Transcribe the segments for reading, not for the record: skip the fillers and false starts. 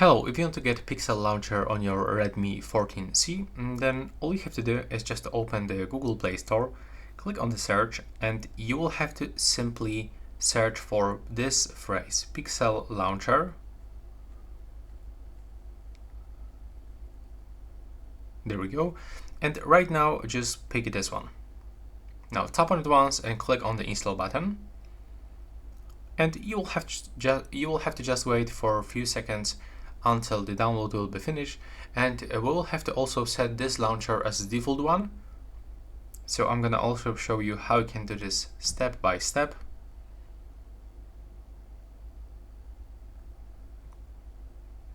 Hello, if you want to get Pixel Launcher on your Redmi 14C, then all you have to do is just open the Google Play Store, click on the search, and you will have to simply search for this phrase, Pixel Launcher. There we go. And right now, just pick this one. Now tap on it once and click on the install button. And you will have to just wait for a few seconds until the download will be finished, and we will have to also set this launcher as the default one. So I'm gonna also show you how you can do this step by step.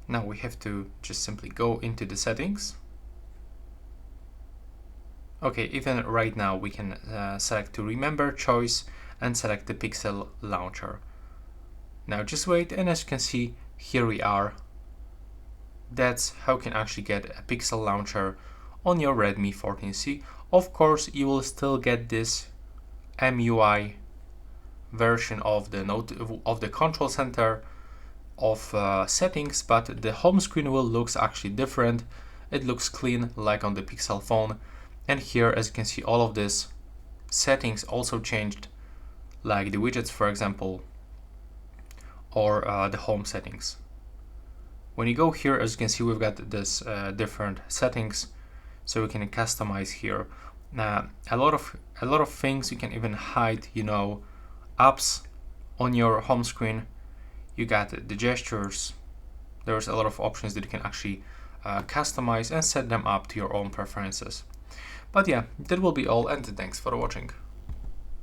Now we have to just simply go into the settings. Okay, even right now we can select to remember choice and select the Pixel Launcher. Now just wait, and as you can see, here we are. That's how you can actually get a Pixel Launcher on your Redmi 14C. Of course, you will still get this MUI version of the control center of settings, but the home screen will looks actually different. It looks clean like on the Pixel phone, and here, as you can see, all of this settings also changed, like the widgets, for example, or the home settings. When you go here, as you can see, we've got this different settings, so we can customize here. A lot of things. You can even hide, apps on your home screen. You got the gestures. There's a lot of options that you can actually customize and set them up to your own preferences. But yeah, that will be all, and thanks for watching.